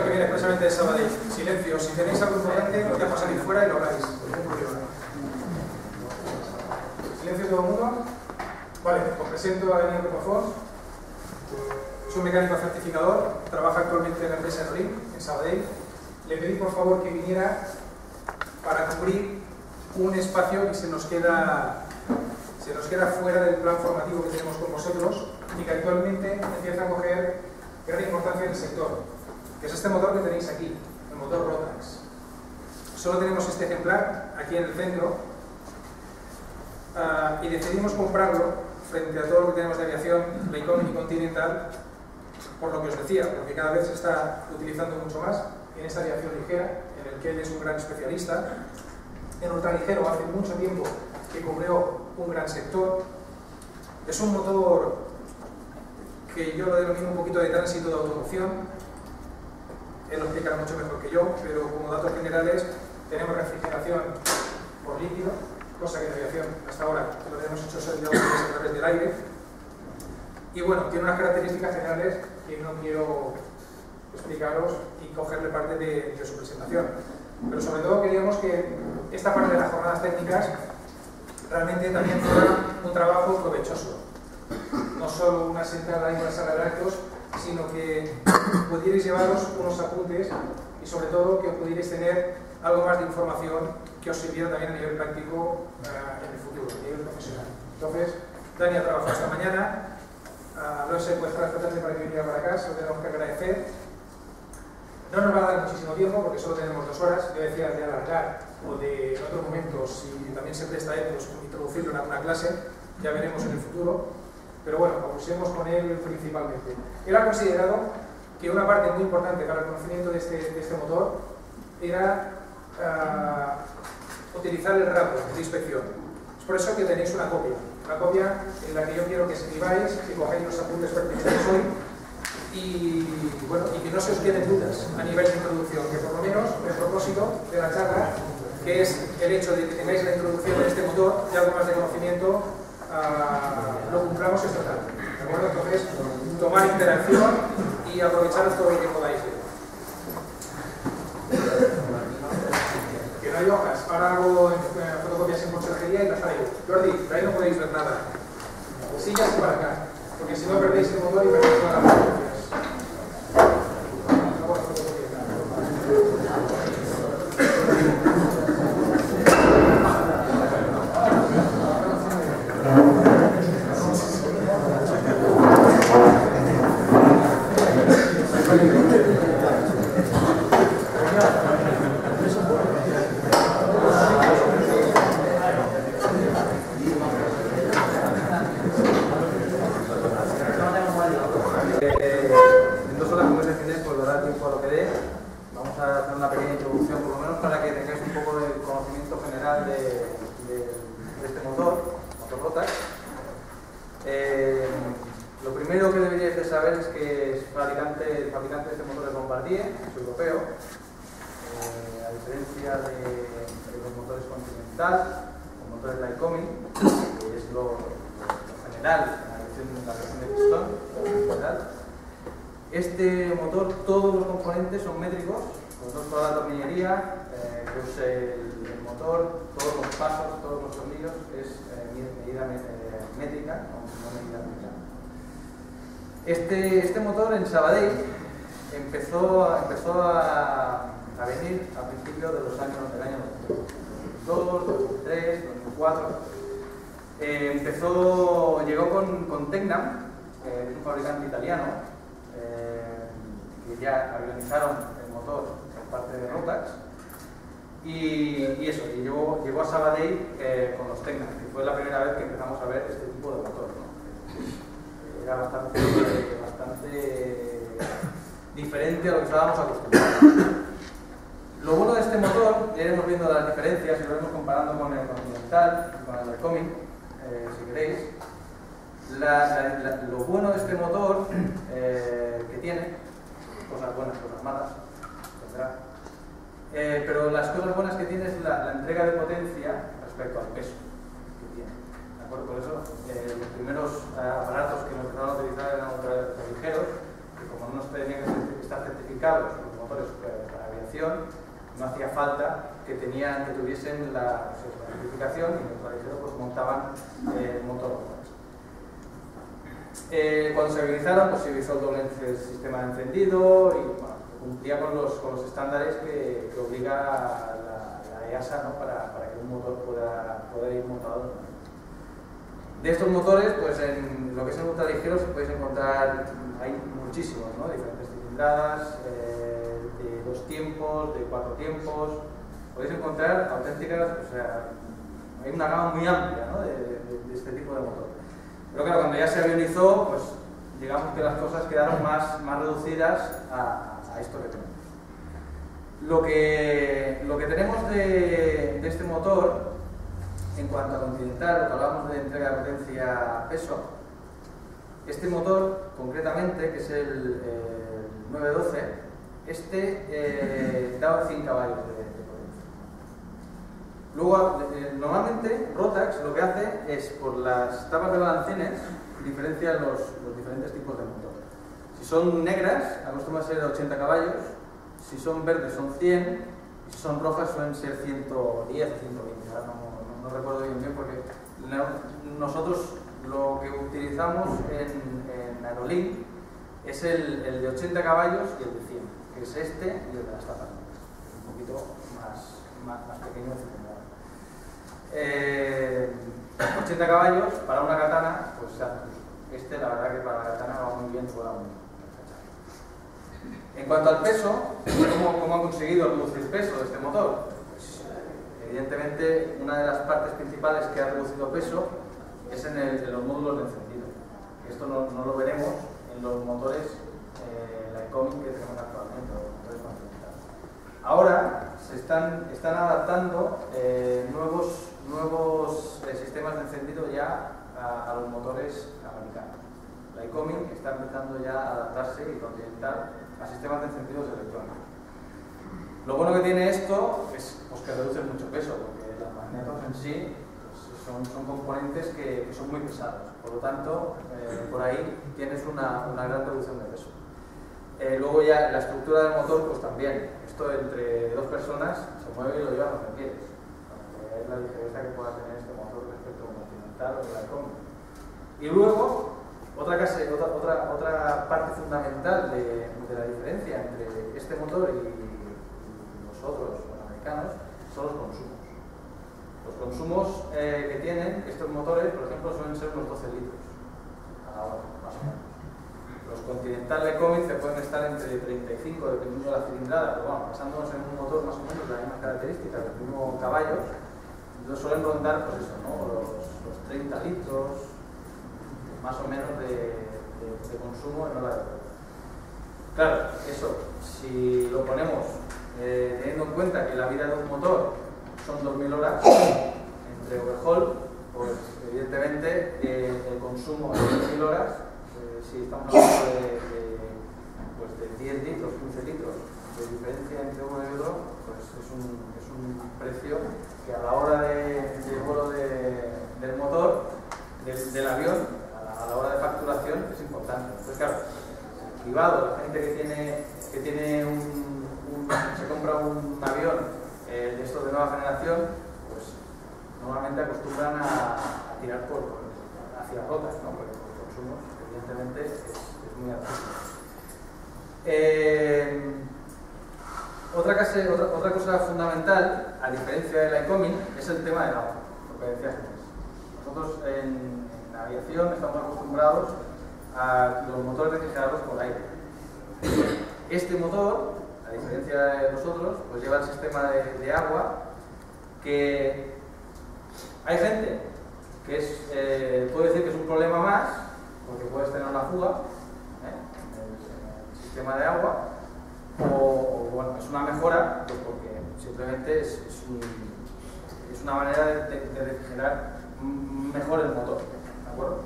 Que viene expresamente de Sabadell. Silencio, si tenéis algo importante, os dejo salir fuera y lo habláis. Silencio todo el mundo. Vale, os presento a Daniel Rocafort. Es un mecánico certificador, trabaja actualmente en la empresa Enolink, en Sabadell. Le pedí por favor que viniera para cubrir un espacio que se nos queda fuera del plan formativo que tenemos con vosotros y que actualmente empieza a coger gran importancia en el sector, que es este motor que tenéis aquí, el motor Rotax. Solo tenemos este ejemplar aquí en el centro y decidimos comprarlo frente a todo lo que tenemos de aviación, la Icomi y Continental, por lo que os decía, porque cada vez se está utilizando mucho más en esta aviación ligera, en el que él es un gran especialista. En ultraligero hace mucho tiempo que cubrió un gran sector. Es un motor que yo lo denomino un poquito de tránsito de automoción. Él lo explicará mucho mejor que yo, pero como datos generales tenemos refrigeración por líquido, cosa que en aviación hasta ahora lo tenemos hecho a través del aire. Y bueno, tiene unas características generales que no quiero explicaros y cogerle parte de su presentación. Pero sobre todo queríamos que esta parte de las jornadas técnicas realmente también fuera un trabajo provechoso. No solo una sentada y una sala de actos, sino que pudierais llevaros unos apuntes y sobre todo que pudierais tener algo más de información que os sirviera también a nivel práctico en el futuro, a nivel profesional. Entonces, Dani ha trabajado esta mañana, no se puede estar esta tarde para que viniera para acá, se lo tenemos que agradecer. No nos va a dar muchísimo tiempo porque solo tenemos 2 horas. Yo decía de alargar o de en otros momentos, si también se presta a él, pues introducirlo en alguna clase, ya veremos en el futuro. Pero bueno, abusemos con él principalmente. Él ha considerado que una parte muy importante para el conocimiento de este motor era utilizar el RAPO de inspección. Es por eso que tenéis una copia en la que yo quiero que escribáis, que cojáis los apuntes pertinentes hoy y, bueno, y que no se os queden dudas a nivel de introducción, que por lo menos el propósito de la charla, que es el hecho de que tengáis la introducción de este motor y algo más de conocimiento, lo cumplamos esta tarde, ¿de acuerdo? Entonces, tomar interacción y aprovecharos todo lo que podáis ver. Que no hay hojas, ahora hago fotocopias en conserjería y las traigo. Jordi, por ahí no podéis ver nada. Sillas para acá, porque si no perdéis el motor y perdéis todas las fotocopias. En 2 horas, como les decía, pues dará tiempo a lo que dé. Vamos a hacer una pequeña introducción, por lo menos para que tengáis un poco de conocimiento general de este motor Rotax. Lo primero que deberíais de saber es que el fabricante de este motor es Bombardier, es europeo, a diferencia de los motores Continental, los motores de Icomi, que es lo general, la versión de pistón, general. Este motor, todos los componentes son métricos, toda la tornillería, pues el motor, todos los pasos, todos los tornillos es medida métrica, no medida métrica. Este motor en Sabadell empezó a venir a principios de los años del año 2002, 2003, 2004. Llegó con Tecnam, un fabricante italiano, que ya avionizaron el motor por parte de Rotax, y eso, y llegó a Sabadell con los Tecnam, que fue la primera vez que empezamos a ver este tipo de motor, ¿no? Era bastante diferente a lo que estábamos acostumbrados. Lo bueno de este motor, ya iremos viendo las diferencias y lo iremos comparando con el Continental, con el Icomi, si queréis. Lo bueno de este motor que tiene, cosas buenas, cosas malas, tendrá, pero las cosas buenas que tiene es la entrega de potencia respecto al peso que tiene. ¿De acuerdo? Por eso los primeros aparatos que nos empezaron a utilizar eran ultraligeros, que como no tenían que estar certificados, los motores para aviación, no hacía falta que tuviesen la certificación, y los ligero pues montaban el motor. Cuando se habilitaron, pues se hizo el doble sistema de encendido y bueno, cumplía con los estándares que obliga la EASA, ¿no? para que un motor pueda ir montado. De estos motores, pues en lo que es el ultraligero se podéis encontrar, hay muchísimos, ¿no? Diferentes cilindradas, de 2 tiempos, de 4 tiempos. Podéis encontrar auténticas, o sea, hay una gama muy amplia, ¿no? de este tipo de motor. Pero claro, cuando ya se avionizó, pues digamos que las cosas quedaron más reducidas a esto que tenemos. Lo que tenemos de este motor, en cuanto a Continental, lo que hablábamos de entrega de potencia peso, este motor concretamente, que es el 912, da 100 caballos de potencia. Luego, normalmente, Rotax lo que hace es, por las tapas de balancines, diferencia los diferentes tipos de motor. Si son negras, acostumbran a ser 80 caballos, si son verdes son 100, y si son rojas suelen ser 110 o 120. No recuerdo bien porque nosotros lo que utilizamos en Aerolink es el de 80 caballos y el de 100, que es este y el de las tapas negras, un poquito más pequeño de 80 caballos para una katana, pues este la verdad que para la katana va muy bien, vuela muy bien. En cuanto al peso, ¿cómo han conseguido reducir el peso de este motor? Pues, evidentemente, una de las partes principales que ha reducido peso es en los módulos de encendido. Esto no lo veremos en los motores Lycoming que tenemos actualmente, los motores continentales. Ahora se están adaptando nuevos sistemas de encendido ya a los motores americanos. Lycoming está empezando ya a adaptarse y Continental a sistemas de encendidos electrónicos. Lo bueno que tiene esto es pues, que reduce mucho peso, porque los magnetos en sí pues, son componentes que son muy pesados. Por lo tanto, por ahí tienes una gran reducción de peso. Luego ya la estructura del motor, pues también. Esto entre 2 personas se mueve y lo llevan los pies. Es la diferencia que pueda tener este motor respecto a un Continental o a Lycoming. Y luego, otra parte fundamental de la diferencia entre este motor y los otros, los americanos, son los consumos. Los consumos que tienen estos motores, por ejemplo, suelen ser unos 12 litros a la hora, más o menos. Los Continental Lycoming se pueden estar entre 35, dependiendo de la cilindrada, pero bueno, basándonos en un motor más o menos de las mismas características, del mismo caballo, suelen rondar, pues eso, ¿no? los 30 litros, más o menos de consumo en hora de vuelo. Claro, eso, si lo ponemos teniendo en cuenta que la vida de un motor son 2000 horas entre overhaul, pues evidentemente el consumo de 2000 horas, si estamos hablando de 10 litros, 15 litros de diferencia entre uno y otro, pues es un precio que a la hora del vuelo del motor, del avión, a la hora de facturación es importante. Entonces, claro, el privado, la gente que tiene se compra un avión de estos de nueva generación, pues normalmente acostumbran a tirar hacia rotas, ¿no? Porque los consumos, evidentemente, es muy alto. Otra cosa fundamental, a diferencia de Lycoming, es el tema del agua, lo que decías antes. Nosotros en aviación estamos acostumbrados a los motores refrigerados por aire. Este motor, a diferencia de los otros, pues lleva el sistema de agua, que hay gente que puede decir que es un problema más, porque puedes tener una fuga en el sistema de agua, o bueno, es una mejora, pues porque simplemente es una manera de refrigerar mejor el motor. ¿De acuerdo?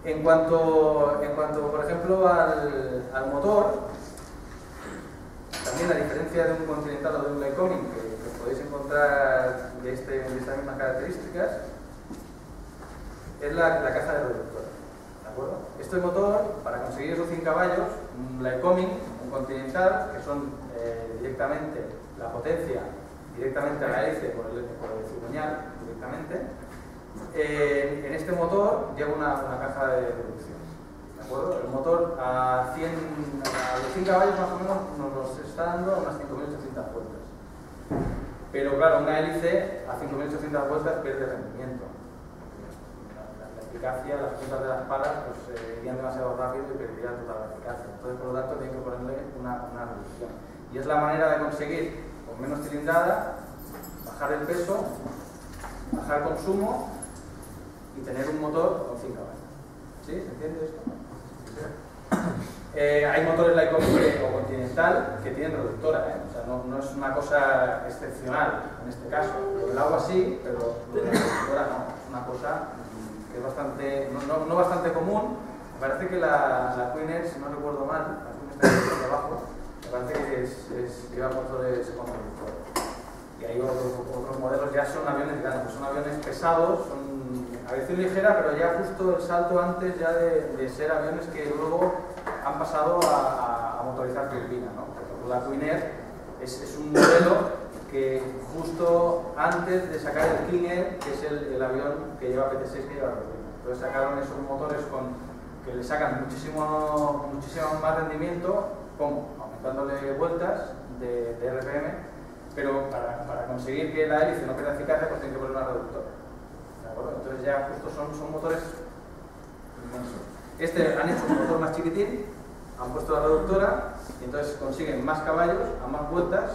En cuanto, por ejemplo, al motor, también a diferencia de un Continental o de un Lycoming que podéis encontrar de estas mismas características, es la caja de reductor. ¿De acuerdo? Este motor, para conseguir esos 100 caballos, un Lycoming, un continental, que son directamente la potencia, directamente a la hélice por el cigüeñal, directamente. En este motor lleva una caja de reducción. ¿De acuerdo? El motor a los 100 caballos más o menos nos los está dando unas 5.800 vueltas. Pero claro, una hélice a 5.800 vueltas pierde rendimiento. La eficacia, las puntas de las palas pues, irían demasiado rápido y perderían toda la eficacia. Entonces, por lo tanto, tiene que ponerle una reducción. Y es la manera de conseguir, con menos cilindrada, bajar el peso, bajar el consumo y tener un motor con 100 caballos. ¿Sí? ¿Se entiende esto? Hay motores Lycoming o Continental que tienen reductora, o sea, no es una cosa excepcional en este caso. El agua sí, pero la reductora no. Es una cosa que es bastante, no bastante común. Me parece que la Queen Air, si no recuerdo mal, la Queen está aquí abajo, me parece que lleva motores con reductora. Y hay otros modelos, ya son aviones grandes, son aviones pesados, son aviación ligera, pero ya justo el salto antes ya de ser aviones que luego han pasado a motorizar turbina, ¿no? Por ejemplo, la Queen Air es un modelo que justo antes de sacar el King Air, que es el avión que lleva PT6 que lleva turbina. Entonces sacaron esos motores que le sacan muchísimo más rendimiento, aumentándole vueltas de RPM, pero para conseguir que la hélice no pierda eficacia, pues tienen que poner una reductora. ¿De acuerdo? Entonces ya justo son motores inmensos. Han hecho un motor más chiquitín, han puesto la reductora y entonces consiguen más caballos a más vueltas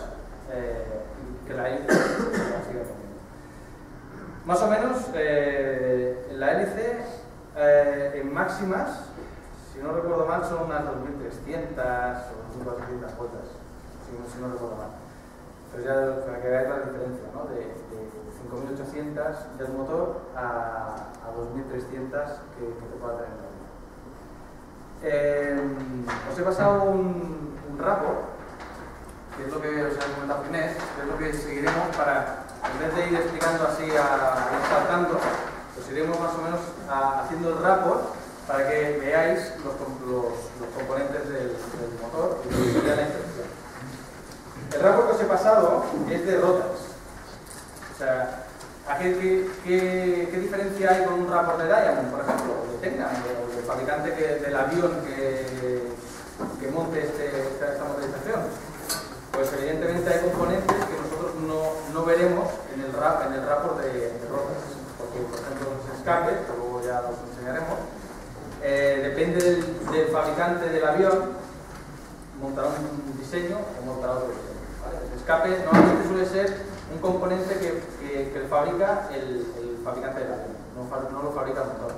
que la hélice sigue teniendo. Más o menos la hélice en máximas, si no recuerdo mal, son unas 2.300 o 2.400 vueltas, si no recuerdo mal. Pero ya para que veáis la diferencia, ¿no? De 5.800 del motor a 2.300 que te pueda tener la vida. Os he pasado un rapport, que es lo que os he comentado Inés, que es lo que seguiremos para, en vez de ir explicando así, ir saltando, pues iremos más o menos haciendo el rapport para que veáis los componentes del motor y lo que sería la inspección. El rapport que os he pasado es de rotas. O sea, ¿qué diferencia hay con un rapport de Diamond, por ejemplo, o de Tecna, o del fabricante del avión que monte esta motorización? Pues evidentemente hay componentes que nosotros no veremos en el rapport de rotas. Porque, por ejemplo, los escapes, que luego ya los enseñaremos, depende del fabricante del avión, montará un diseño o montará otro diseño. El escape normalmente suele ser un componente que fabrica el fabricante del avión, no lo fabrica el motor.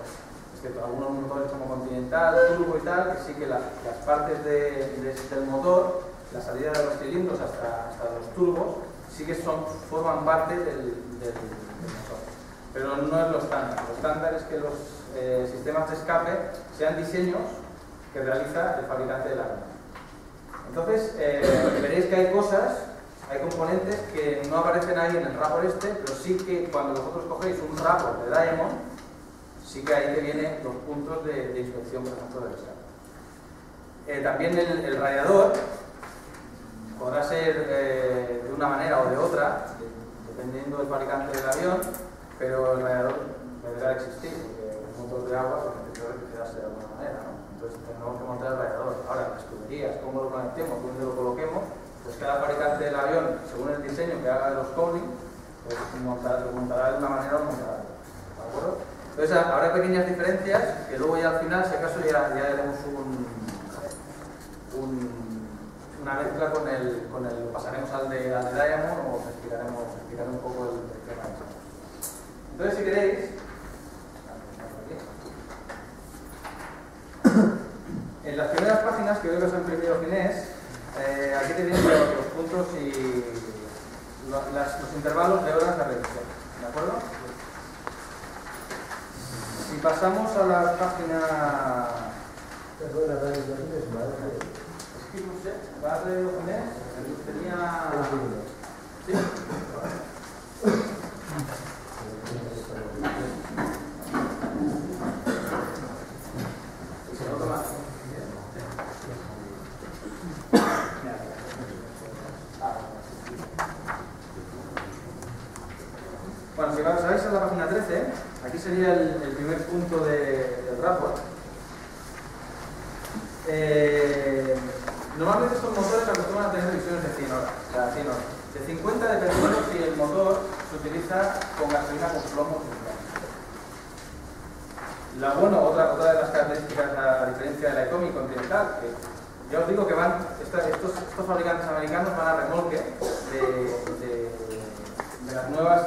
Excepto algunos motores como Continental, Turbo y tal, que sí que las partes del motor, la salida de los cilindros hasta los turbos, sí que forman parte del motor. Pero no es lo estándar. Lo estándar es que los sistemas de escape sean diseños que realiza el fabricante del avión. Entonces, veréis que hay componentes que no aparecen ahí en el rapport pero sí que cuando vosotros cogéis un rapport de Diamond, sí que ahí te vienen los puntos de inspección, por ejemplo, del escape. También el radiador podrá ser de una manera o de otra, dependiendo del fabricante del avión, pero el radiador deberá existir, porque un motor de agua pues, necesita refrigerarse de alguna manera, ¿no? Entonces tenemos que montar el radiador. Ahora, las tuberías, cómo lo conectemos, dónde lo coloquemos, pues cada fabricante del avión, según el diseño que haga de los cowling, pues lo montará de una manera o montará de otra. ¿De acuerdo? Entonces habrá pequeñas diferencias que luego ya al final, si acaso, ya haremos una mezcla con lo pasaremos al de Diamond o explicaré un poco el tema de eso. Entonces, si queréis, en las primeras páginas que veo que os ha imprimido Ginés, aquí tenéis los puntos y los intervalos de horas de revisión. ¿De acuerdo? Si pasamos a la página... Es que no sé, ¿va a traer Ginés? Tenía... ¿Sí? parece, aquí sería el primer punto del rapport. Normalmente estos motores acostumbran a tener emisiones de 100 horas, o sea, 100 horas. De 50 dependiendo si el motor se utiliza con gasolina con plomo o sin plomo. Otra de las características a diferencia de la Icomi Continental, que ya os digo que estos fabricantes americanos van a remolque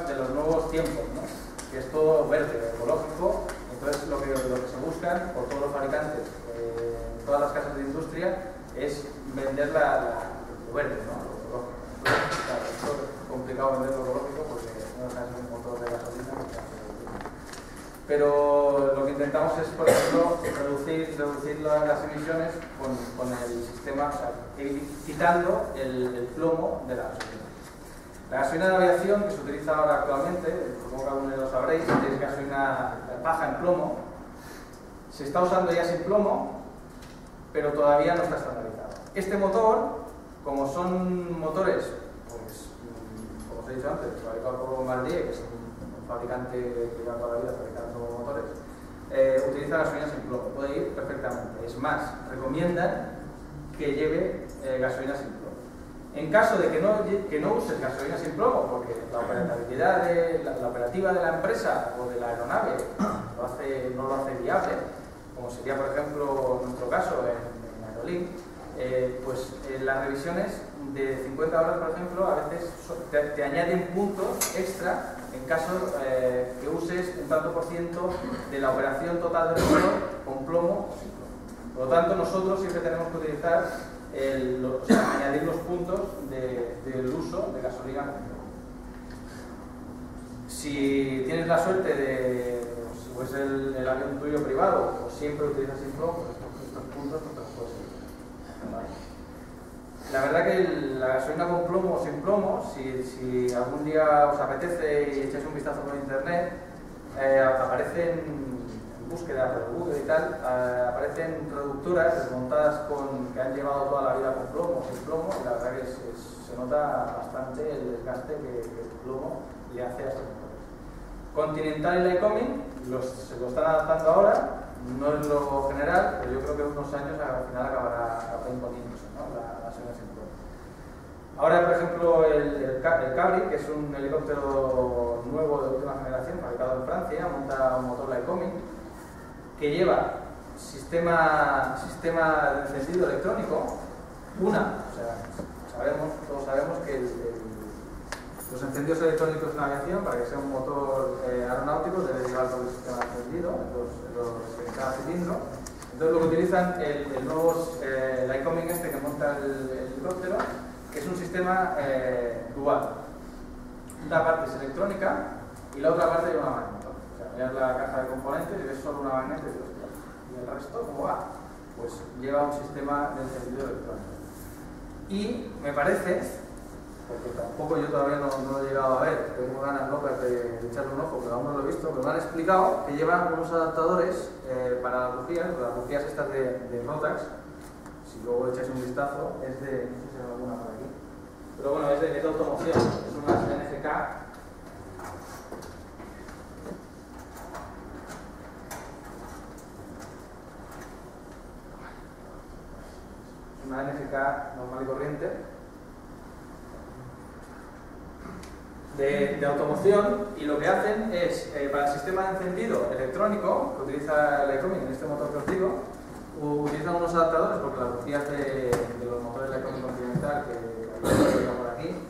de los nuevos tiempos, ¿no? Que es todo verde, ecológico. Entonces lo que se buscan por todos los fabricantes, todas las casas de industria, es vender lo verde, ¿no? Lo ecológico. Entonces, claro, es complicado vender lo ecológico porque no es un motor de gasolina. Pero lo que intentamos es, por ejemplo, reducir las emisiones con el sistema, o sea, quitando el plomo de la gasolina. La gasolina de aviación que se utiliza ahora actualmente, como cada uno lo sabréis, es gasolina baja en plomo. Se está usando ya sin plomo, pero todavía no está estandarizado. Este motor, como son motores, pues, como os he dicho antes, fabricado por Bombardier, que es un fabricante que lleva toda la vida fabricando motores, utiliza gasolina sin plomo, puede ir perfectamente. Es más, recomiendan que lleve gasolina sin plomo. En caso de que no uses gasolina sin plomo, porque la operatividad la operativa de la empresa o de la aeronave no lo hace viable, como sería por ejemplo nuestro caso en Aerolink, pues las revisiones de 50 horas, por ejemplo, a veces te añaden puntos extra en caso que uses un tanto por ciento de la operación total del motor con plomo o sin plomo. Por lo tanto, nosotros siempre tenemos que utilizar, añadir los puntos del uso de gasolina con plomo. Si tienes la suerte de, pues el avión tuyo privado, o siempre utilizas sin plomo, pues estos puntos no te los puedes utilizar. ¿Vale? La verdad que la gasolina con plomo o sin plomo, si algún día os apetece y echáis un vistazo por internet, aparecen en búsqueda por Google y tal, aparecen productoras desmontadas que han llevado toda la vida con plomo o sin plomo, y la verdad que se nota bastante el desgaste que el plomo le hace a estos motores. Continental y la Icomi se lo están adaptando ahora, no es lo general, pero yo creo que en unos años al final acabará imponiéndose, ¿no? La gasolina sin plomo. Ahora, por ejemplo, el Cabri, que es un helicóptero nuevo de última generación, fabricado en Francia, monta un motor la Icomi, que lleva sistema de encendido electrónico, todos sabemos que los encendidos electrónicos en aviación, para que sea un motor aeronáutico, debe llevar todo el sistema de encendido en cada cilindro. Entonces lo que utilizan el nuevo la Icomi que monta el helicóptero, que es un sistema dual. Una parte es electrónica y la otra parte lleva una magneto. O sea, miras la caja de componentes y ves solo una magneto y el resto, ¿cómo va? Pues lleva un sistema de encendido electrónico. Y me parece, porque tampoco yo todavía no lo he llegado a ver, tengo ganas locas de echarle un ojo, pero aún no lo he visto, pero me han explicado que llevan unos adaptadores para las bujías estas de Rotax. Si luego echáis un vistazo, es de, no sé si hay alguna por aquí, pero bueno, es de automoción, es una NGK. Es una NGK normal y corriente. De automoción, y lo que hacen es, para el sistema de encendido electrónico que utiliza la Icomi en este motor que os digo, utilizan unos adaptadores, porque las bujías de los motores de la Icomi Continental que hay por aquí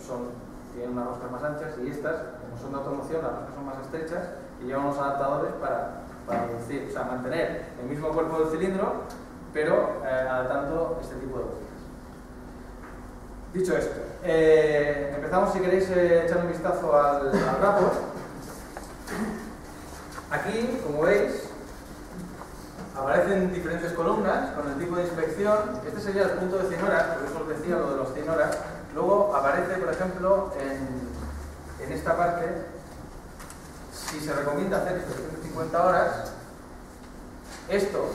tienen unas roscas más anchas, y estas, como son de automoción, las roscas son más estrechas y llevan unos adaptadores para reducir, o sea, mantener el mismo cuerpo del cilindro, pero adaptando este tipo de bujías. Dicho esto, empezamos, si queréis echar un vistazo al rapport. Aquí, como veis, aparecen diferentes columnas con el tipo de inspección. Este sería el punto de 100 horas, por eso os decía lo de los 100 horas. Luego aparece, por ejemplo, en esta parte, si se recomienda hacer inspección de 50 horas. Esto,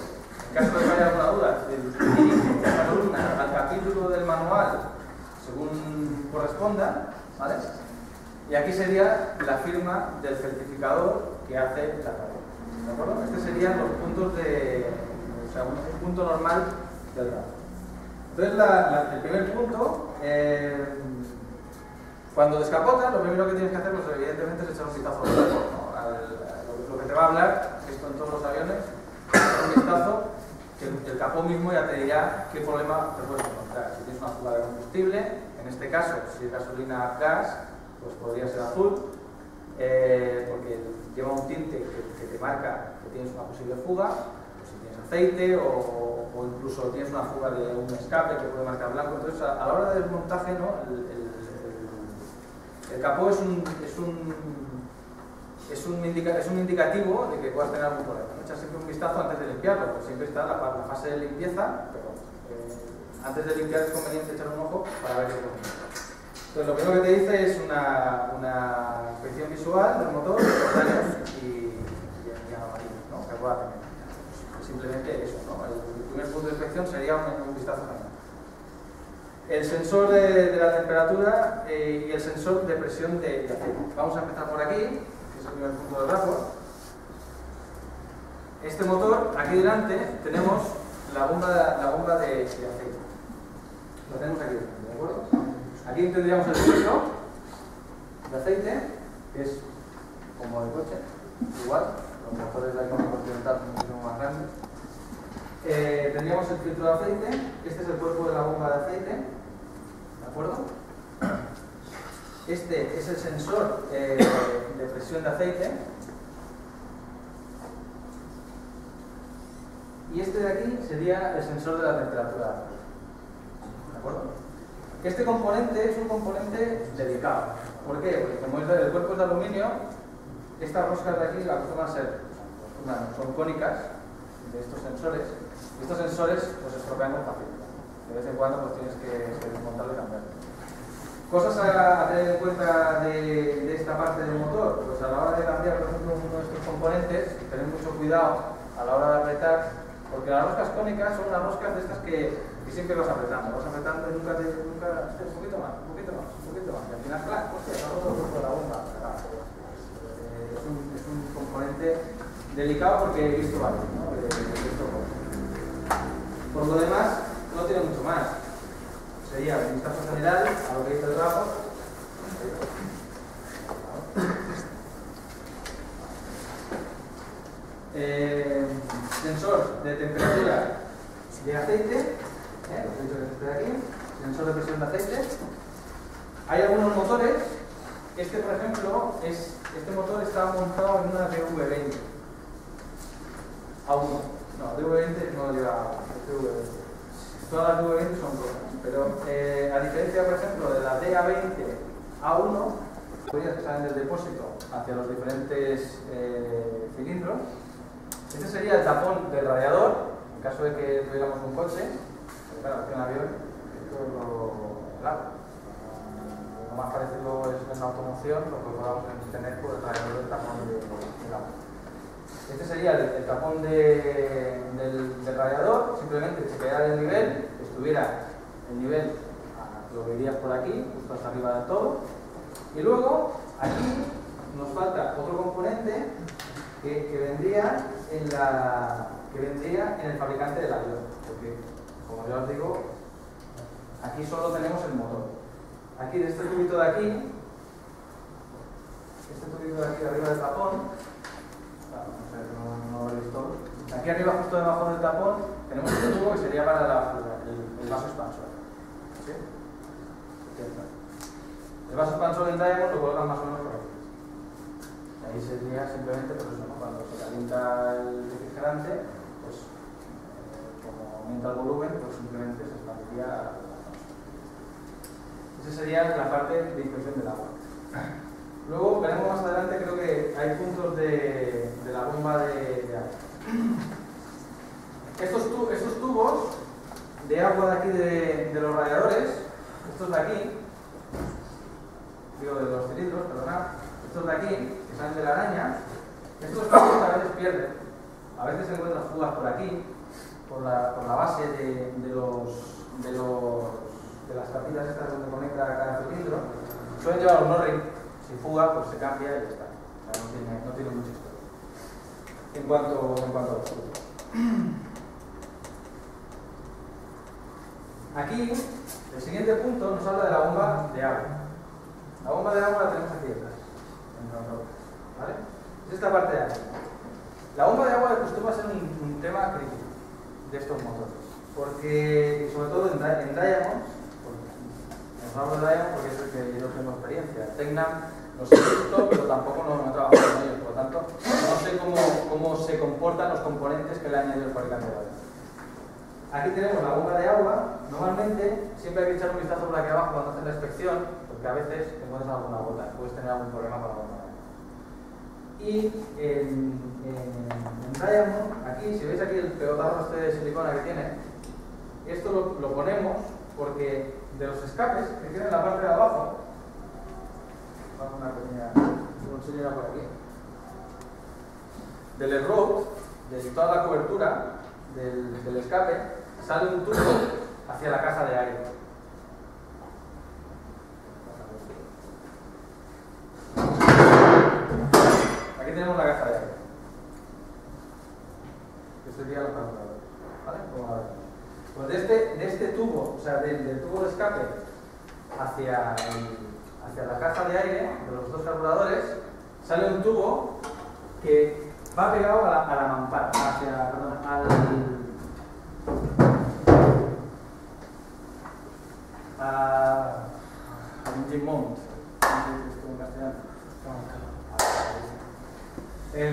en caso de que haya alguna duda, dirige esta columna al capítulo del manual según corresponda, ¿vale? y aquí sería la firma del certificador que hace la tarea. ¿De acuerdo? Estos serían los puntos de... o sea, un punto normal del grafo. Entonces, el primer punto, cuando descapotas, lo primero que tienes que hacer, pues, evidentemente, es echar un vistazo al grafo, ¿no? Lo que te va a hablar, esto en todos los aviones, echar un vistazo, que el capó mismo ya te dirá qué problema te puedes encontrar. Si tienes una fuga de combustible, en este caso, si es gasolina gas, pues podría ser azul, porque lleva un tinte que te marca que tienes una posible fuga. Pues si tienes aceite o incluso tienes una fuga de un escape que puede marcar blanco. Entonces, a la hora del montaje, ¿no? El capó es un indicativo de que puedas tener algún problema. Echas siempre un vistazo antes de limpiarlo, pues siempre está la fase de limpieza, pero antes de limpiar es conveniente echar un ojo para ver qué problema. Entonces, lo primero que te dice es una inspección visual del motor, los daños y amarillo, ¿no? Que pueda tener. Pues simplemente eso, ¿no? El primer punto de inspección sería un vistazo general. El sensor de la temperatura y el sensor de presión de aceite. Vamos a empezar por aquí, que es el primer punto del grafo. Este motor, aquí delante, tenemos la bomba de aceite. Lo tenemos aquí, ¿de acuerdo? Aquí tendríamos el filtro de aceite, que es como el coche, igual, los motores de la Continental son muchísimo más grandes. Tendríamos el filtro de aceite, este es el cuerpo de la bomba de aceite, ¿de acuerdo? Este es el sensor de presión de aceite. Y este de aquí sería el sensor de la temperatura, ¿de acuerdo? Este componente es un componente delicado. ¿Por qué? Porque como el cuerpo es de aluminio, estas roscas de aquí acostumbran a ser, son cónicas de estos sensores. Y estos sensores pues estropean con facilidad. De vez en cuando pues tienes que desmontarlo y cambiarlo. Cosas a tener en cuenta de esta parte del motor. Pues a la hora de cambiar, por ejemplo, uno de estos componentes, tener mucho cuidado a la hora de apretar, porque las roscas cónicas son unas roscas de estas que siempre vas apretando y nunca, un poquito más, y al final, claro, hostia, está roto el cuerpo de la bomba. Es un componente delicado porque he visto varios, ¿no? Por lo demás, no tiene mucho más. Sería un vistazo general a lo que dice el grafo. Sensor de temperatura de aceite. Los he dicho que esté aquí, sensor de presión de aceite. Hay algunos motores, por ejemplo, este motor está montado en una DV20. A1. No, DV20 no lleva DV20. Todas las DV20 son rojas, pero a diferencia, por ejemplo, de la DA20 A1, que salen del depósito hacia los diferentes cilindros, este sería el tapón del radiador, en caso de que tuviéramos un coche. Claro, aquí en avión, esto es lo más parecido es en la automoción, lo que podamos tener por el radiador del tapón del agua. Este sería el tapón del radiador, simplemente chequear el nivel, que estuviera el nivel, lo verías por aquí, justo hasta arriba del todo. Y luego, aquí nos falta otro componente que vendría en el fabricante del avión. Porque, como ya os digo, aquí solo tenemos el motor. Aquí, de este tubito de aquí, arriba del tapón, no lo veis todo. Aquí arriba, justo debajo del tapón, tenemos este tubo que sería para el vaso expansor. ¿Sí? El vaso expansor en Diamond lo colocan más o menos por aquí. Ahí sería simplemente, pues eso, ¿no? Cuando se calienta el refrigerante, pues como aumenta el volumen, pues simplemente se expandiría. Esa sería la parte de inspección del agua. Luego veremos más adelante, creo que hay puntos de la bomba de agua. Estos tubos de agua de aquí de los radiadores, estos de aquí, digo de los cilindros, perdonad, estos de aquí, que salen de la araña, estos tubos a veces pierden. A veces se encuentran fugas por aquí, por la base de las tapitas estas donde conecta cada cilindro. Suelen llevar un O-ring, Si fuga, pues se cambia y ya está. O sea, no tiene mucha historia. En cuanto a los tubos. Aquí, el siguiente punto nos habla de la bomba de agua. La bomba de agua la tenemos aquí detrás, ¿vale? Es esta parte de aquí. La bomba de agua acostumbra a ser un tema crítico de estos motores, porque, sobre todo en Diamond, nos hablamos de Diamond porque es el que yo tengo experiencia. Tecnam no sé esto, pero tampoco no he trabajado con ellos, por lo tanto, no sé cómo se comportan los componentes que le ha añadido el fabricante de Diamond. Aquí tenemos la bomba de agua. Normalmente siempre hay que echar un vistazo por aquí abajo cuando haces la inspección, porque a veces te encuentras alguna gota, puedes tener algún problema con la bomba de agua. Y en Diamond, aquí, si veis aquí el pegotazo este de silicona que tiene, esto lo ponemos porque de los escapes que tiene en la parte de abajo, vamos a una pequeña, lo enseño por aquí, del road, de toda la cobertura del escape, sale un tubo hacia la caja de aire. Aquí tenemos la caja de aire. Que sería los carburadores. ¿Vale? Vamos a ver. Pues de este tubo, o sea, del tubo de escape hacia la caja de aire de los dos carburadores, sale un tubo que va pegado a la mampara, al engine mount.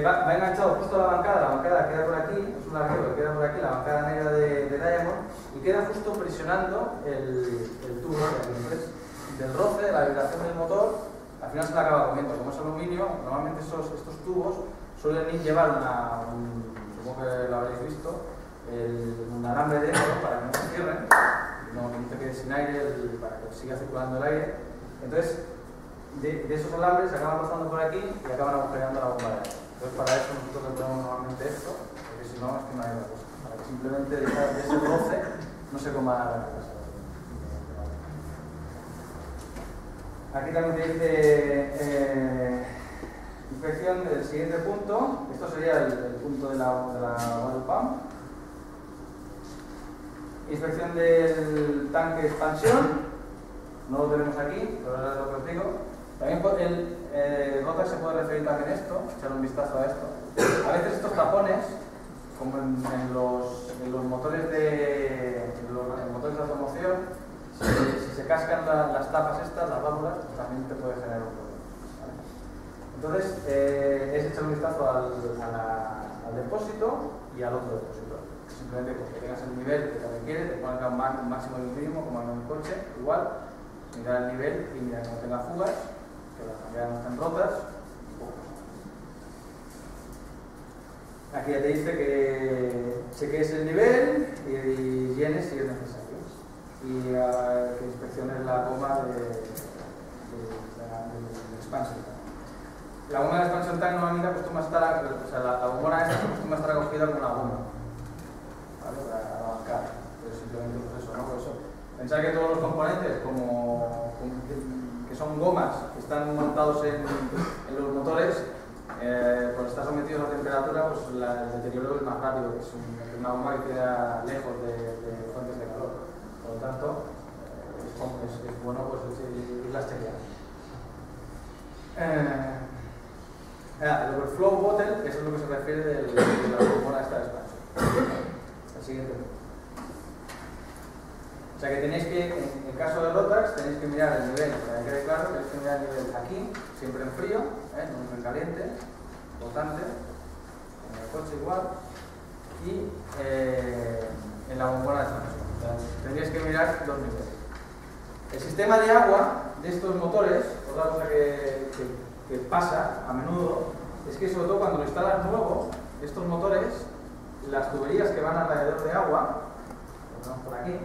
Va enganchado justo a la bancada queda por aquí, es un larguero que queda por aquí, la bancada negra de Diamond, y queda justo presionando el tubo de aquí. Entonces, del roce, de la vibración del motor, al final se la acaba comiendo. Como es aluminio, normalmente estos tubos suelen llevar supongo que lo habréis visto, un alambre dentro para que no se cierren, no te quede sin aire, para que siga circulando el aire. Entonces, de esos alambres se acaban pasando por aquí y acaban agujereando la bomba de aire. Entonces, para eso nosotros le ponemos normalmente esto, porque si no, es que no hay otra cosa. Para que simplemente de ese roce no se coma la casa. Aquí también te dice inspección del siguiente punto. Esto sería el punto de la water pump. Inspección del tanque expansión. No lo tenemos aquí, pero ahora lo que os digo. También el Rotax se puede referir también a esto, echar un vistazo a esto. A veces estos tapones, como en los motores de automoción, si se cascan las tapas estas, las válvulas, pues también te puede generar un problema. ¿Vale? Entonces, es echar un vistazo al depósito y al otro depósito. Simplemente porque tengas el nivel que te requiere, te pones un máximo y un mínimo, como en un coche, igual, mirar el nivel y mirar que no tenga fugas, que las cambiadas no estén rotas. Aquí ya te dice que cheques el nivel y llenes si es necesario. Y que inspecciones la goma del expansion tank. La goma del expansion tank normalmente acostumbra a estar, o sea, la bombona esta acostumbra a estar acogida con una goma, ¿vale? Para la bancada. Entonces simplemente pues eso, ¿no? Por eso, pensar que todos los componentes, que son gomas que están montados en los motores, pues están sometidos a temperatura, pues el deterioro es más rápido que una goma que queda lejos de fuentes de calor. Por lo tanto, es bueno pues irlas chequeando. El overflow bottle, eso es lo que se refiere de la bombona esta de expansión. El siguiente punto. O sea que tenéis que, en el caso de Rotax, tenéis que mirar el nivel, para que quede claro, tenéis que mirar el nivel aquí, siempre en frío, no en caliente, flotante, en el coche igual, y en la bombona de expansión. Tendríais que mirar dos niveles. El sistema de agua de estos motores, otra cosa que pasa a menudo, es que sobre todo cuando lo instalas nuevo, estos motores, las tuberías que van alrededor de agua, lo tenemos por aquí,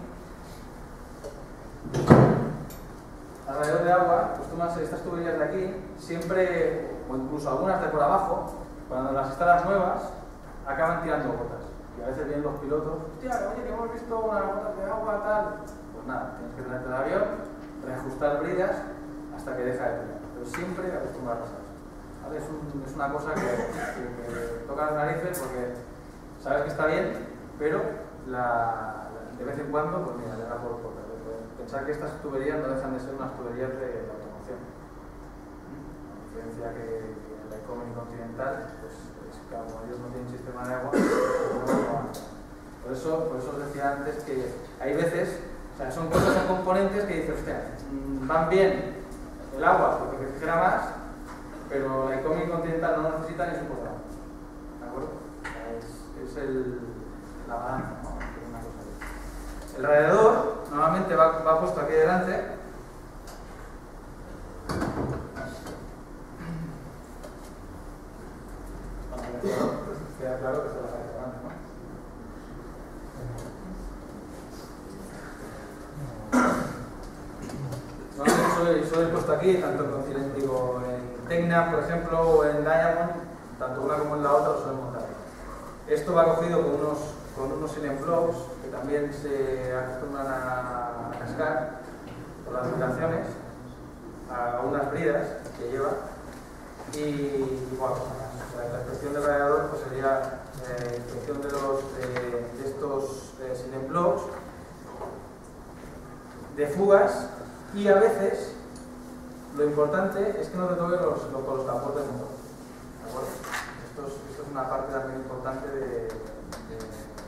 alrededor de agua, pues estas tuberías de aquí, siempre, o incluso algunas de por abajo, cuando las instalas nuevas, acaban tirando gotas. Y a veces vienen los pilotos, hostia, oye, que hemos visto unas gotas de agua, tal. Pues nada, tienes que tenerte el avión, reajustar brillas hasta que deja de tirar. pero siempre acostumbra a pasar. ¿Vale? Es una cosa que toca las narices porque sabes que está bien, pero de vez en cuando, pues mira, le da por pensar que estas tuberías no dejan de ser unas tuberías de automoción. A diferencia que la Icoming Continental, pues como ellos no tienen sistema de agua, por eso os decía antes que hay veces, o sea, son cosas, son componentes que dices, hostia, van bien el agua porque refrigera más, pero la Icoming Continental no necesita ni su programa. ¿De acuerdo? Es la balanza, ¿no? Es una cosa así. El radiador normalmente va puesto aquí delante. Pues queda claro que se va a hacer delante, ¿no? Normalmente suele ir puesto aquí, tanto en Tecna, por ejemplo, o en Diamond, tanto una como en la otra lo suelen montar. Esto va cogido con unos silent blocks que también se acostumbran a cascar por las vibraciones a unas bridas que lleva y bueno, la inspección del radiador pues sería inspección de estos silent blocks, de fugas, y a veces lo importante es que no te toque los capós del motor. ¿De acuerdo? Esto es una parte también importante de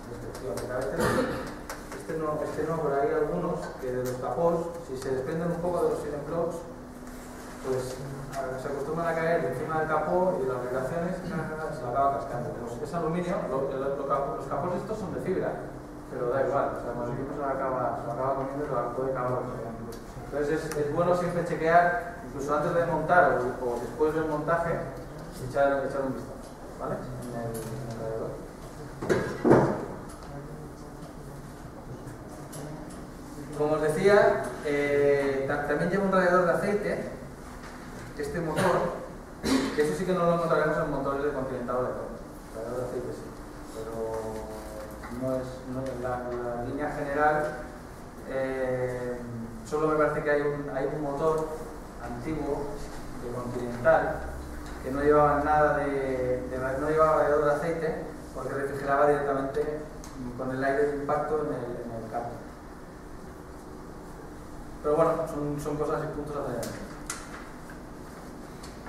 inspección. A veces este no, pero hay algunos que de los capós, si se desprenden un poco de los silent blocks, pues se acostumbran a caer encima del capó y de las vibraciones se lo acaba cascando. Pues es aluminio, los capós estos son de fibra, pero da igual, o sea, los equipos se lo acaba comiendo y se lo puede acabar comiendo. Entonces es bueno siempre chequear, incluso antes de montar o después del montaje, echar un vistazo, ¿vale? En el radiador. Como os decía, también lleva un radiador de aceite, este motor, que eso sí que no lo encontraremos en motores de Continental o de Icoming. Radiador de aceite sí, pero no es la línea general. Solo me parece que hay un motor antiguo de Continental que no llevaba nada no llevaba radiador de aceite porque refrigeraba directamente con el aire de impacto en el cable. Pero bueno, son cosas y puntos a tener.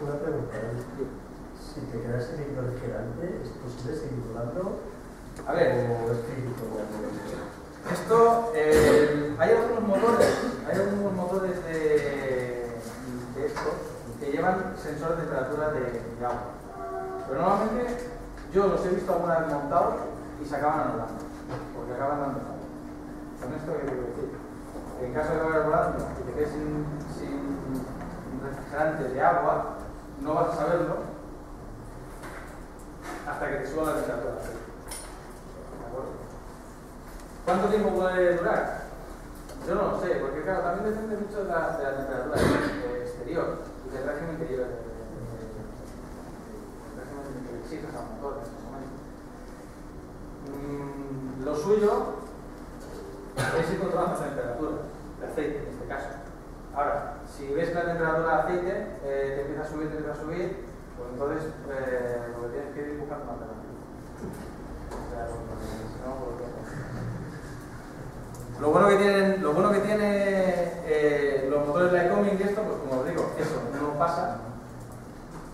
Una pregunta, si te quedas sin el refrigerante, ¿es posible seguir volando? A ver, ¿O es crítico? esto, hay algunos motores de estos que llevan sensores de temperatura de agua. Pero normalmente yo los he visto alguna vez montados y se acaban anulando, porque acaban dando fallo. Con esto que quiero decir, en caso de que vayas volando y te quedes sin refrigerante de agua, no vas a saberlo hasta que te suba la temperatura. ¿De acuerdo? ¿Cuánto tiempo puede durar? Yo no lo sé, porque claro, también depende mucho de la temperatura exterior y del régimen que lleve, del régimen que exijas al motor en ese momento. Lo suyo es ir controlando la temperatura de aceite en este caso. Ahora, si ves que la temperatura de aceite te empieza a subir, pues entonces lo que tienes que ir buscando una alternativa. O sea, si no, por lo que Lo bueno que tiene los motores de Icoming y esto, pues como os digo, eso no pasa.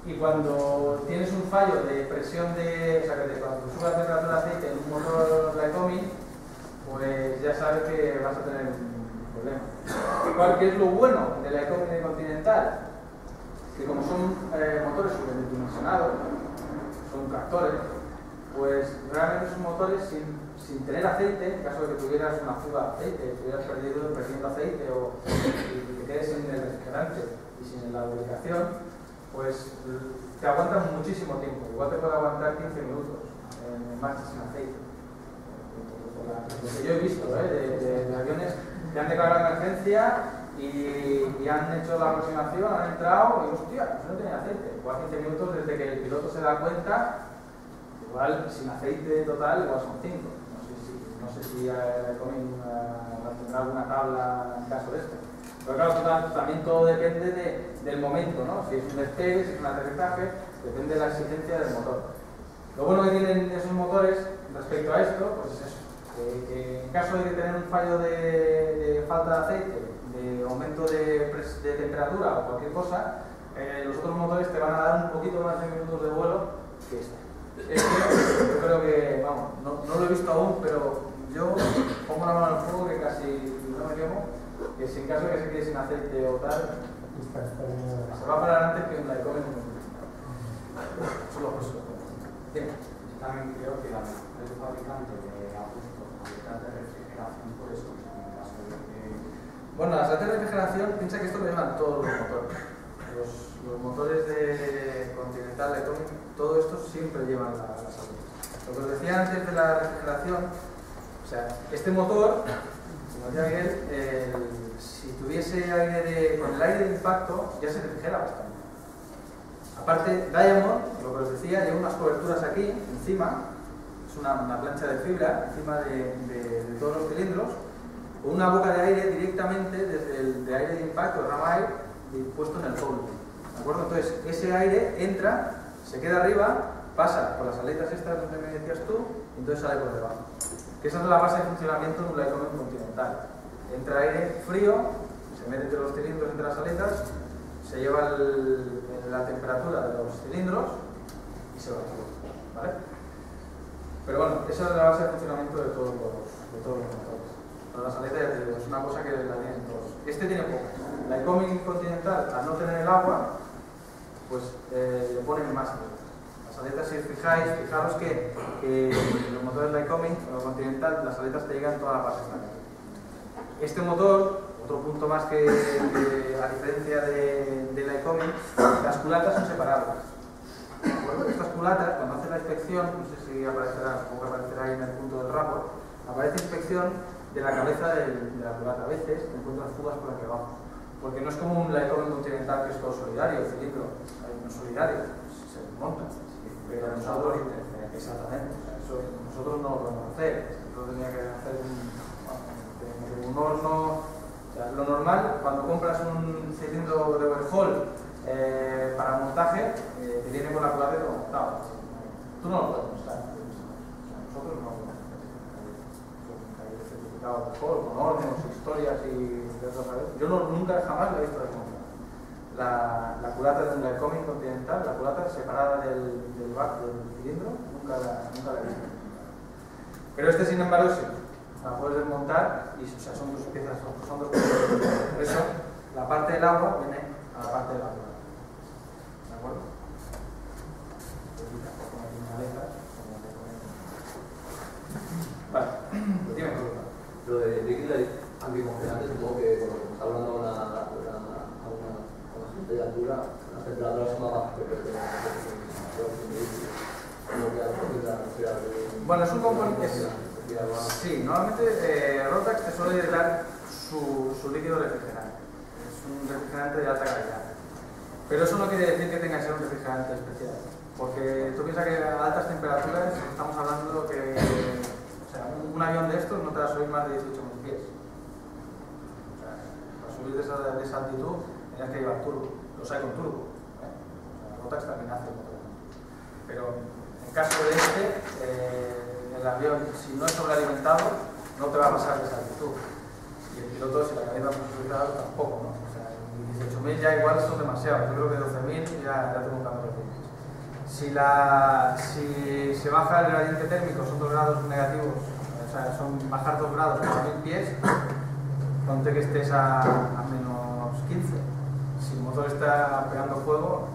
Y cuando tienes un fallo de presión o sea, que cuando sube la temperatura de aceite en un motor de Icoming, pues ya sabes que vas a tener un problema. Igual que es lo bueno de la Icoming de Continental, que como son motores subdimensionados, son tractores, pues realmente son motores sin tener aceite, en caso de que tuvieras una fuga de aceite, estuvieras perdiendo aceite o y te quedes sin el refrigerante y sin la lubricación, pues te aguantan muchísimo tiempo. Igual te puede aguantar 15 minutos en marcha sin aceite. Lo que yo he visto de aviones que han declarado emergencia y han hecho la aproximación, han entrado y hostia, no tienen aceite. Igual 15 minutos desde que el piloto se da cuenta, igual sin aceite total, igual son 5. No sé si tendrá alguna tabla en caso de esto. Pero claro, también todo depende del momento, ¿no? Si es un despegue, si es un aterrizaje, depende de la exigencia del motor. Lo bueno que tienen esos motores respecto a esto, pues es eso, que en caso de que tener un fallo de falta de aceite, de aumento de temperatura o cualquier cosa, los otros motores te van a dar un poquito más de minutos de vuelo que este. Yo creo que, vamos, no lo he visto aún, pero yo pongo la mano en el fuego que casi no me quemo, que si en caso de que se quede sin aceite o tal, se va a parar antes que un Lycoming. Solo por eso. Dime. También creo que la el fabricante de ajuste de refrigeración, por eso, en caso de que... Bueno, las altas de refrigeración, piensa que esto lo llevan todos los motores. Los motores de Continental, Lycoming, todo esto siempre llevan la salida. Lo que os decía antes de la refrigeración, o sea, este motor, como decía Miguel, si tuviese aire con el aire de impacto, ya se refrigera bastante. Aparte, Diamond, lo que os decía, lleva unas coberturas aquí, encima, es una plancha de fibra, encima de todos los cilindros, con una boca de aire directamente desde el de aire de impacto, el ram air, puesto en el fondo. ¿De acuerdo? Entonces, ese aire entra, se queda arriba, pasa por las aletas estas donde me decías tú, y entonces sale por debajo. Que esa es la base de funcionamiento de un Lycoming Continental. Entra aire frío, se mete entre los cilindros, entre las aletas, se lleva la temperatura de los cilindros y se va, ¿vale? Pero bueno, esa es la base de funcionamiento de todos los motores. Pero las aletas, ya te digo, es una cosa que la tienen todos. Este tiene poco. La Lycoming Continental, al no tener el agua, pues le ponen más aletas. Las aletas, si os fijáis, fijaros que los motores Lycoming o Continental, las aletas te llegan toda la parte blanca. Este motor, otro punto más que a diferencia de Lycoming, las culatas son separables. Bueno, estas culatas, cuando hace la inspección, no sé si aparecerá, supongo que aparecerá ahí en el punto del rapport, aparece inspección de la cabeza de la culata. A veces encuentran fugas por aquí abajo, porque no es como un Lycoming Continental que es todo solidario, el cilindro, no es solidario, se desmonta. Pero nosotros, exactamente, o sea, eso nosotros no lo podemos hacer. Nosotros tenía que hacer un horno. O sea, lo normal, cuando compras un cilindro de overhaul para montaje, te viene con la culata y todo montado. Tú no lo puedes montar. Nosotros no lo podemos hacer. Hay certificado de overhaul, con hornos, historias y de otras veces. Yo nunca jamás lo he visto desmontar. La culata de un Lycoming Continental, la culata separada del cilindro, nunca la he visto. Pero este, sin embargo, sí. La puedes desmontar y, o sea, son dos piezas, son dos piezas. Por eso, la parte del agua viene a la parte de la culata. ¿De acuerdo? Vale, dime. Lo de líquido anticongelante, supongo que, bueno, está hablando a una temperatura, las temperaturas son más bajas que bueno, es un componente. Sí, normalmente Rotax te suele dar su líquido refrigerante. Es un refrigerante de alta calidad. Pero eso no quiere decir que tenga que ser un refrigerante especial. Porque tú piensas que a altas temperaturas estamos hablando que o sea, un avión de estos no te va a subir más de 18.000 pies. O sea, para subir de esa altitud tienes que llevar turbo. Los hay con turbo. O sea, Rotax también hace motor. Pero en caso de este, el avión, si no es sobrealimentado, no te va a pasar de esa altitud. Y el piloto, si la cabeza es presurizada, tampoco, ¿no? O sea, 18.000 ya igual son demasiados. Yo creo que 12.000 ya tengo un cambio de tiempo. Si se baja el gradiente térmico, son 2 grados negativos, o sea, son bajar 2 grados a 1000 pies, ponte que estés a menos 15. Si el motor está pegando fuego,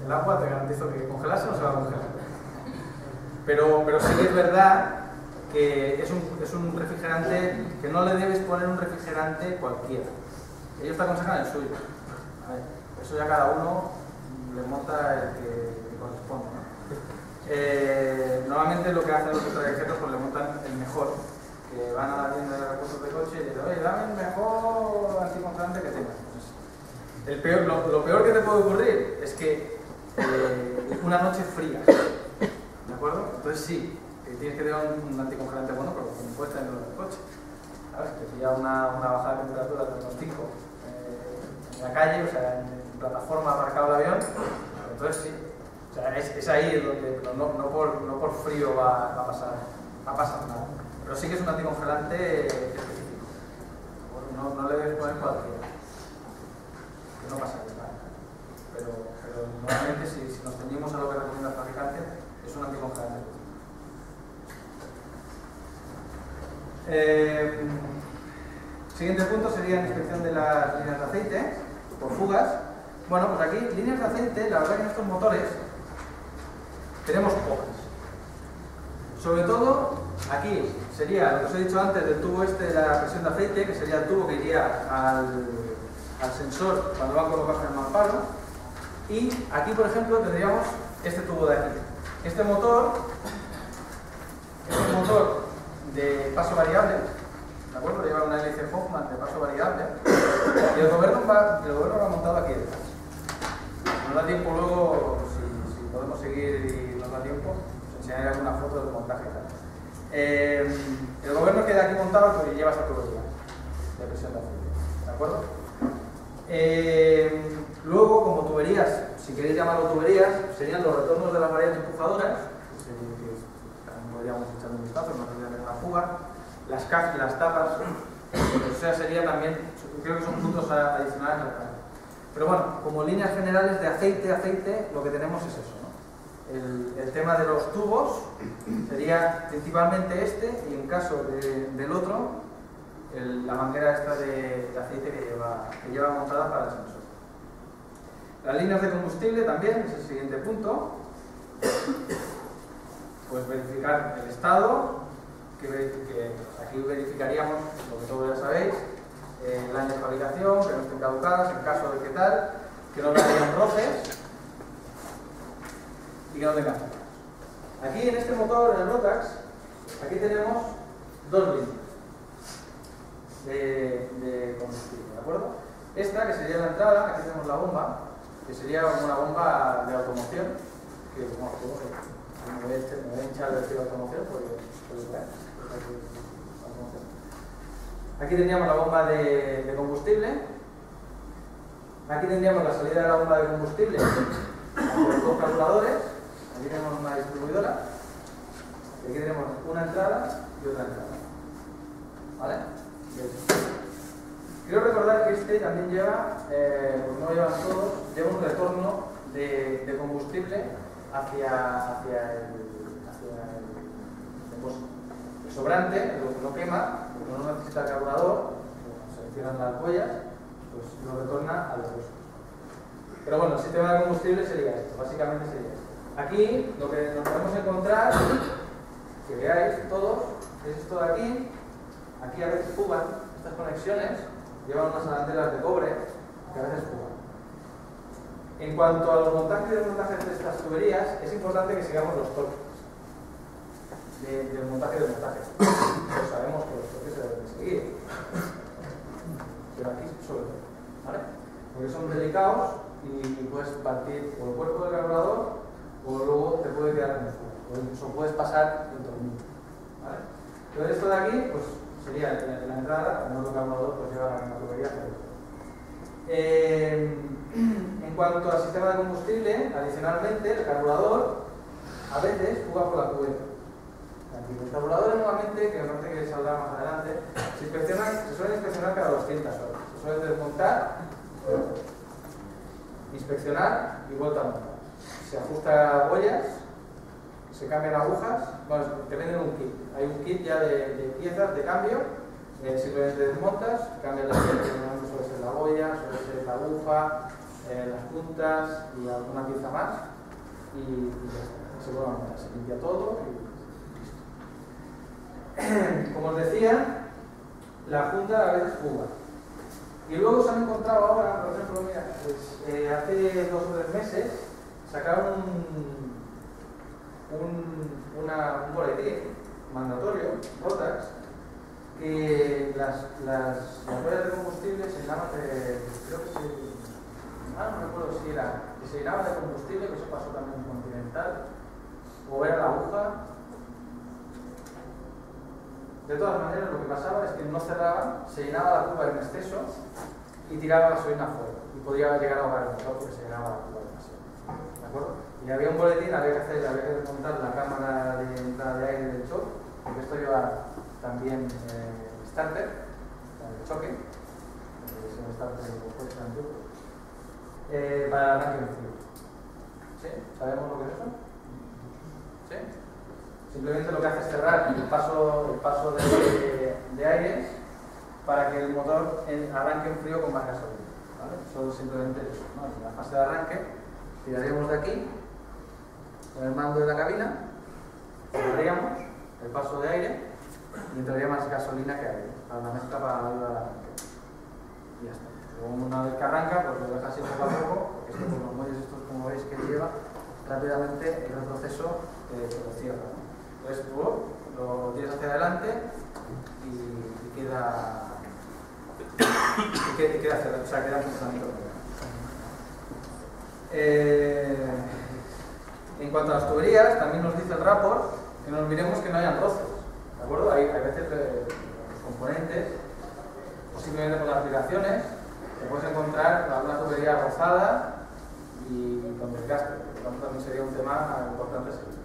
el agua te garantizo que congelarse no se va a congelar. Pero sí que es verdad que es un refrigerante que no le debes poner un refrigerante cualquiera. Ellos te aconsejan el suyo. A ver, eso ya cada uno le monta el que corresponde, ¿no? Normalmente lo que hacen los extranjeros pues le montan el mejor, que van a la tienda de repuestos de coche y dicen, oye, dame el mejor anticongelante que tengas. Lo peor que te puede ocurrir es que una noche fría, ¿de acuerdo? Entonces sí, tienes que tener un anticongelante bueno, pero como puedes tenerlo en el coche. ¿Sabes? Que si ya una bajada de temperatura de unos 5 la calle, o sea, en plataforma aparcado el avión, entonces sí. O sea, es ahí donde no por frío va a pasar nada. Pero sí que es un anticongelante específico. Bueno, no le debes poner cualquiera. Que no pasa nada. Pero normalmente si nos ceñimos a lo que recomienda el fabricante, es un anticongelante. Siguiente punto sería la inspección de las líneas de aceite por fugas. Bueno, pues aquí, líneas de aceite, la verdad que en estos motores tenemos pocas. Sobre todo, aquí sería lo que os he dicho antes del tubo este de la presión de aceite, que sería el tubo que iría al sensor cuando va a colocarse en el mamparo. Y aquí, por ejemplo, tendríamos este tubo de aquí. Este motor es un motor de paso variable, ¿de acuerdo? Lleva una hélice Hoffman de paso variable. Y el gobierno lo ha montado aquí detrás. Nos da tiempo luego, si podemos seguir y nos da tiempo, os enseñaré alguna foto del montaje y tal. El gobierno queda aquí montado y lleva esta tubería de presión de aceite, ¿de acuerdo? Luego, como tuberías, si queréis llamarlo tuberías, serían los retornos de las variables empujadoras, que también podríamos echar un vistazo, no tendría que una fuga, las tapas, o sea, serían también, creo que son puntos adicionales al cambio. Pero bueno, como líneas generales de aceite, lo que tenemos es eso, ¿no? El tema de los tubos sería principalmente este, y en caso del otro, la manguera esta de aceite que lleva montada para el sensor. Las líneas de combustible también, es el siguiente punto. Pues verificar el estado, que aquí verificaríamos lo que todos ya sabéis, el año de fabricación, que no estén caducadas, en caso de que tal, que no tengan roces y que no tengan fallas. Aquí en este motor, en el Rotax, aquí tenemos dos líneas de combustible, ¿de acuerdo? Esta, que sería la entrada, aquí tenemos la bomba, que sería una bomba de automoción, que como me voy a hinchar el estilo de automoción, aquí tendríamos la bomba de combustible, aquí tendríamos la salida de la bomba de combustible por los dos carburadores, aquí tenemos una distribuidora, y aquí tenemos una entrada y otra entrada, ¿vale? Quiero recordar que este también lleva, pues no llevan todos, lleva un retorno de combustible hacia el sobrante, lo quema, porque no necesita el carburador, se cierran las boyas, pues lo retorna al depósito. Pero bueno, el sistema de combustible sería esto, básicamente sería esto. Aquí lo que nos podemos encontrar, que veáis todos, es esto de aquí. Aquí a veces fugan estas conexiones, llevan unas arandelas de cobre que a veces fugan. En cuanto a los montajes y desmontajes de estas tuberías, es importante que sigamos los toques del montaje y desmontaje. Pues sabemos que los toques se deben de seguir, pero aquí sobre todo, ¿vale? Porque son delicados y puedes partir por el cuerpo del carburador o luego te puede quedar en el fuego, o incluso puedes pasar el tornillo, ¿vale? Entonces esto de aquí, pues sería la entrada, el nuevo carburador pues lleva la misma tubería. En cuanto al sistema de combustible, adicionalmente el carburador a veces fuga por la cubeta. Los carburadores nuevamente, que me parece que saldrá más adelante, se suelen inspeccionar cada 200 horas. Se suelen desmontar, inspeccionar y vuelta a montar. Se ajusta boyas, se cambian agujas, bueno, te venden un kit. Hay un kit ya de piezas de cambio, simplemente desmontas, cambias las piezas, que suele ser la boya, suele ser la aguja, las puntas y alguna pieza más, y ya está. Se vuelve a montar, se limpia todo y listo. Como os decía, la junta a veces fuga. Y luego se han encontrado ahora, por ejemplo, mira, pues, hace 2 o 3 meses sacaron un boletín mandatorio, Rotax, que las boyas de combustible se llenaban creo que no recuerdo si era, que se llenaban de combustible, que eso pasó también en Continental, o era la aguja. De todas maneras, lo que pasaba es que no cerraban, se llenaba la cuba en exceso y tiraba gasolina fuera. podría llegar a ahogar el motor porque se llenaba la demasiado. ¿De acuerdo? Y había un boletín, había que desmontar la cámara de entrada de aire del shock, porque esto lleva también starter, el choque, es un starter para el arranque en frío. ¿Sí? ¿Sabemos lo que es eso? ¿Sí? Simplemente lo que hace es cerrar el paso de aire para que el motor arranque en frío con más gasolina. ¿Vale? Eso simplemente eso, ¿no? En la fase de arranque tiraríamos de aquí con el mando de la cabina, cerraríamos el paso de aire y entraría más gasolina que aire para la mezcla para la ayuda al arranque. Y ya está. Luego, una vez que arranca, pues lo deja así poco a poco, porque esto con los muelles estos, como veis que lleva, rápidamente el retroceso se lo cierra, ¿no? Entonces tú lo tiras hacia adelante y queda cerrado, o sea, queda en funcionamiento. En cuanto a las tuberías, también nos dice el rapport que nos miremos que no hayan roces, ¿de acuerdo? Hay veces los componentes, o simplemente por las aplicaciones, te puedes encontrar alguna tubería rozada y con desgaste, por lo tanto también sería un tema importante seguir.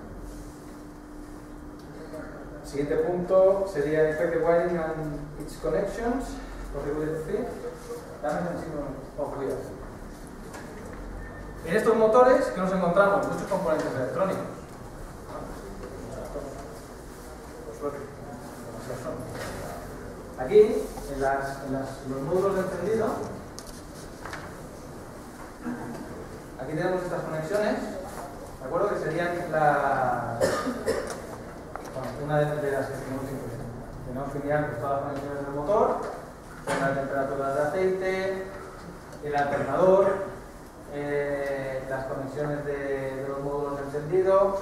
El siguiente punto sería inspect the wiring and its connections, configure fit, damage of wheels. En estos motores que nos encontramos muchos componentes electrónicos. Por suerte, aquí, en los módulos de encendido, aquí tenemos estas conexiones, ¿de acuerdo? Que serían una de las que tenemos que mirar pues, todas las conexiones del motor, la temperatura de aceite, el alternador, las conexiones de los módulos de encendido.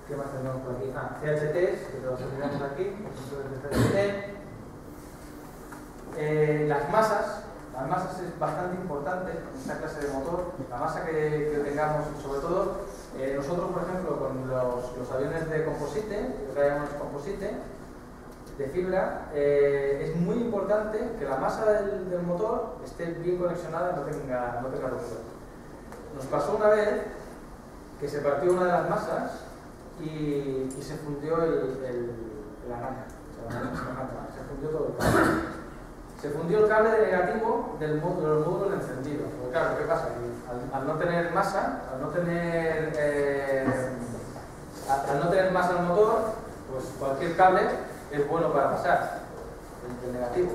¿Qué más tenemos por aquí? CHTs, que los tenemos aquí, las masas es bastante importante en esta clase de motor. La masa que tengamos, sobre todo, nosotros, por ejemplo, con los aviones de composite, que traemos composite, de fibra, es muy importante que la masa del motor esté bien conexionada y no tenga ruptura. Nos pasó una vez que se partió una de las masas y se fundió el arranque. Se fundió todo el cable. Se fundió el cable de negativo de los módulos de encendido. Porque claro, ¿qué pasa? Al no tener masa, al no tener masa en el motor, pues cualquier cable es bueno para pasar el negativo.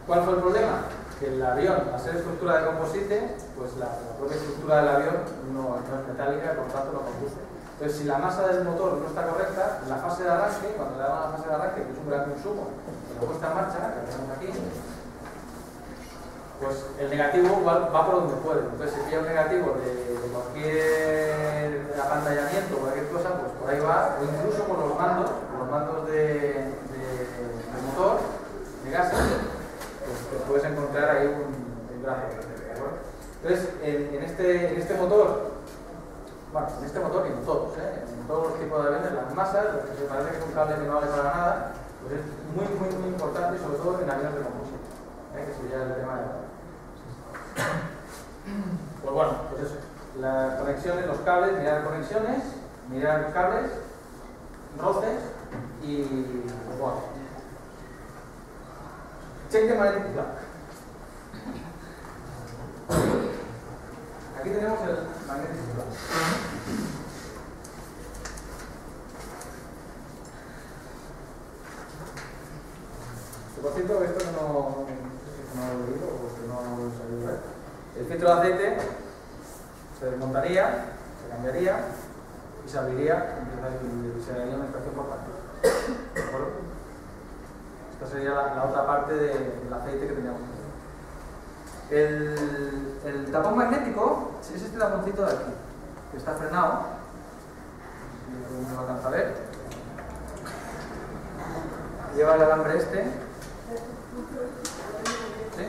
¿Cuál fue el problema? Que el avión, al ser estructura de composite, pues la propia estructura del avión no es metálica y por tanto no conduce. Entonces, si la masa del motor no está correcta, en la fase de arranque, cuando le damos la fase de arranque, que es un gran consumo, la puesta en marcha, que tenemos aquí, pues el negativo va por donde puede. Entonces, si pilla un negativo de cualquier apantallamiento o cualquier cosa, pues por ahí va, o incluso con los mandos de motor, de gases, pues puedes encontrar ahí un brazo. ¿De acuerdo? Entonces, en este motor, bueno, en este motor y en todos, en todos los tipos de aviones, las masas, lo que se parece que es un cable que no vale para nada, pues es muy importante, y sobre todo en aviones de composite, que sería el tema de ahora. Pues bueno, pues eso, las conexiones, los cables, mirar conexiones, mirar cables, roces y pues bueno. Check de magnetic plug. Aquí tenemos el magnetic plug. Por cierto, esto no lo he leído porque no lo sabía ver. El filtro de aceite se desmontaría, se cambiaría y se abriría y se haría una extracción por partes. ¿De acuerdo? Esta sería la otra parte del aceite que teníamos. El tapón magnético es este taponcito de aquí, que está frenado. No lo alcanza a ver. Lleva el alambre este. ¿Sí?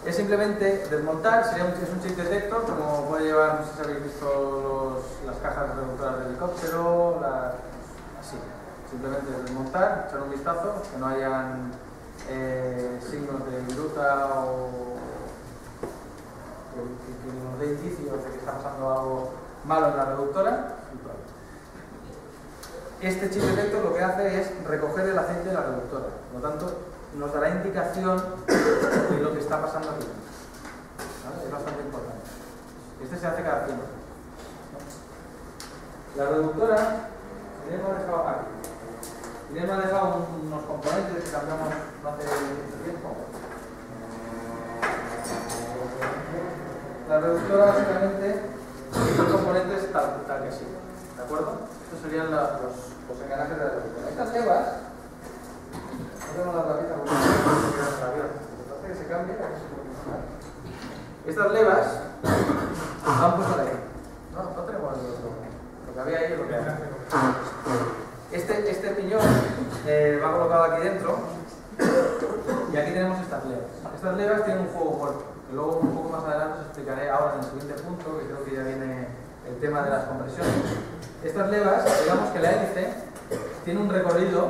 Es simplemente desmontar, es un chip detector, como puede llevar, no sé si habéis visto las cajas reductoras del helicóptero, así. Simplemente desmontar, echar un vistazo, que no hayan signos de viruta o que nos dé indicios de que está pasando algo malo en la reductora. Este chip detector lo que hace es recoger el aceite de la reductora, por lo tanto nos dará indicación de lo que está pasando aquí. ¿Vale? Es bastante importante. Este se hace cada tiempo. La reductora, Irene me ha dejado aquí. Irene me ha dejado unos componentes que cambiamos hace mucho tiempo. La reductora básicamente tiene componentes tal que así, ¿de acuerdo? Estos serían los engranajes de la reductora. Estas levas, no tenemos la tapita porque se avión, entonces que se cambie para que se pueda funcionar. Estas levas han puesto ahí. No tenemos lo que había ahí es lo que hay. Este piñón va colocado aquí dentro y aquí tenemos estas levas. Estas levas tienen un juego muerto, que luego un poco más adelante os explicaré ahora en el siguiente punto, que creo que ya viene el tema de las compresiones. Estas levas, digamos que la hélice tiene un recorrido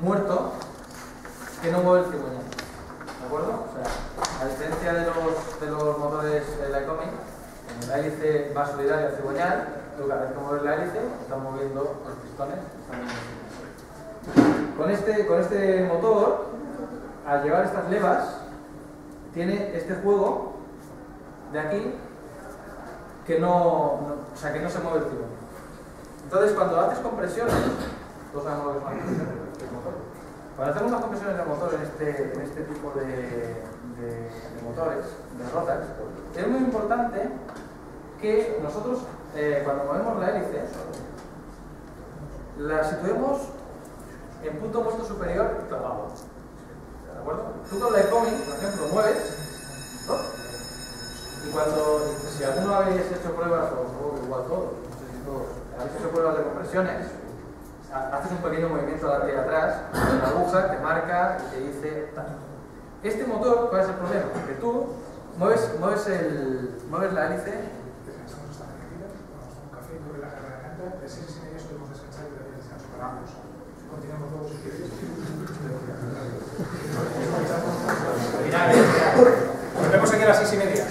muerto que no mueve el cigüeñal, ¿de acuerdo? O sea, a diferencia de los motores de la Icomic, la hélice va solidaria al cigüeñal, pero cada vez que mueves la hélice están moviendo los pistones. Con este motor, al llevar estas levas, tiene este juego de aquí que no se mueve el cigüeñal. Entonces, cuando haces compresiones, todos sabemos lo que son las compresiones del motor. Cuando hacemos las compresiones del motor en este tipo de motores, de Rotax, es muy importante que nosotros, cuando movemos la hélice, la situemos en punto opuesto superior y clavado. ¿De acuerdo? Tú con la Icomic, por ejemplo, mueves, ¿no? Y si alguno habéis hecho pruebas, o igual todos, no sé si todos, habéis hecho pruebas de compresiones, haces un pequeño movimiento adelante y atrás, la aguja te marca y te dice tanto. Este motor, ¿cuál es el problema? Que tú mueves la hélice. Descansamos hasta la medida, tomamos un café, tú relajas la garganta, de 6:30 solemos descansar y de 10 descanso para ambos. Continuamos todos si queréis. Nos vemos aquí a las 6:30.